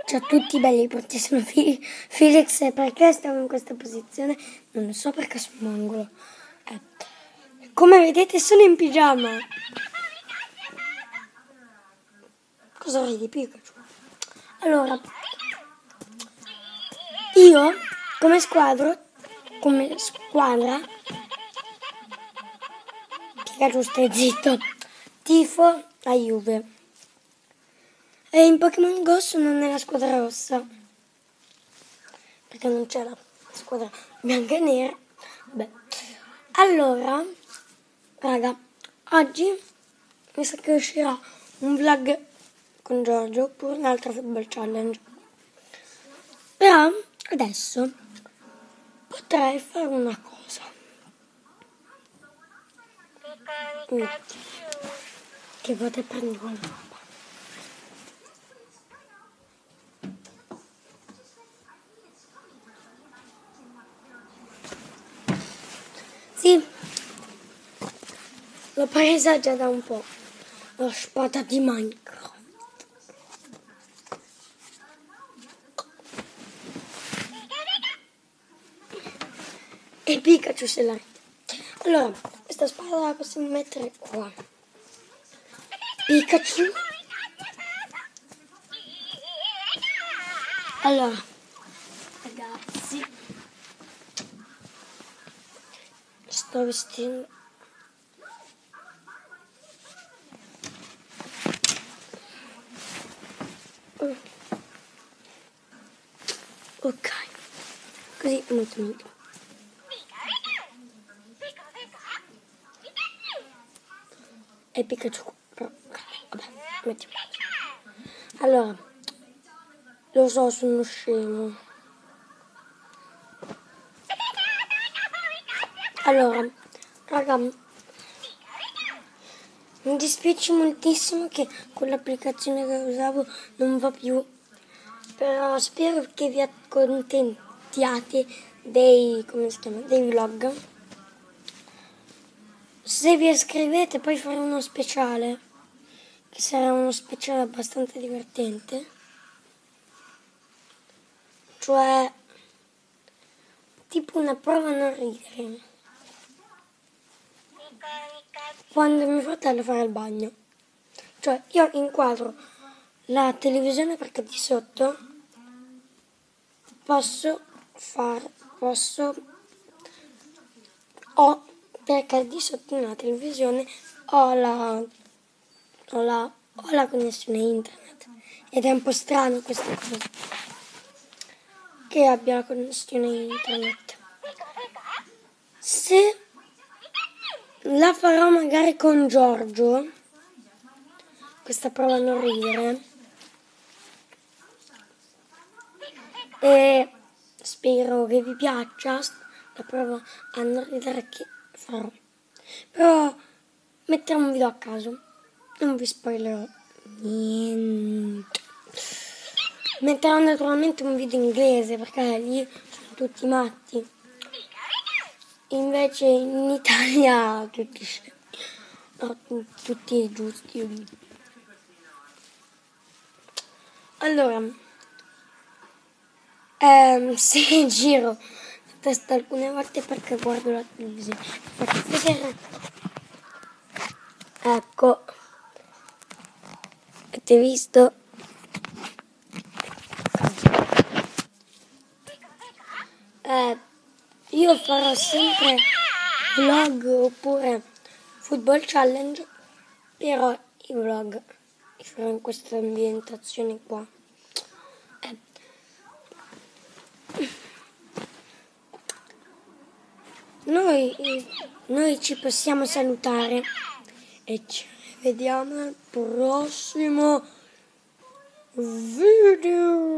Ciao a tutti belli, perché sono Felix e perché stavo in questa posizione? Non lo so, perché sono un angolo. Come vedete sono in pigiama. Cosa ridi, Pikachu? Allora, io come squadra, Pikachu stai zitto, tifo la Juve. E in Pokémon Go sono nella squadra rossa, perché non c'è la squadra bianca e nera. Beh, allora, raga, oggi mi sa che uscirà un vlog con Giorgio oppure un'altra football challenge. Però adesso potrei fare una cosa. Che vado a prendere una roba. Sì, l'ho presa già da un po'. La spada di Minecraft. E Pikachu se la ride. Allora, questa spada la possiamo mettere qua. Pikachu. Allora, ragazzi, sto vestendo. Ok, così è molto meglio. E Pikachu, però, vabbè, mettiamo. Allora, lo so, sono scemo. Allora, raga, mi dispiace moltissimo che quell'applicazione che usavo non va più, però spero che vi accontentiate dei vlog. Se vi iscrivete poi farò uno speciale, che sarà uno speciale abbastanza divertente, cioè tipo una prova a non ridere, quando mio fratello farà il bagno. Cioè io inquadro la televisione perché di sotto perché di sotto nella televisione ho la connessione internet, ed è un po' strano questa cosa, che abbia la connessione internet. Se la farò magari con Giorgio, questa prova a non ridere, e spero che vi piaccia la prova a non ridere che farò. Però metterò un video a caso, non vi spoilerò niente. Metterò naturalmente un video in inglese perché lì sono tutti matti, invece in Italia tutti giusti. Allora, se giro la testa alcune volte perché guardo la televisione, perché stasera, ecco, avete visto? Io farò sempre vlog oppure football challenge, però i vlog li farò in questa ambientazione qua. Noi ci possiamo salutare e ci vediamo al prossimo video.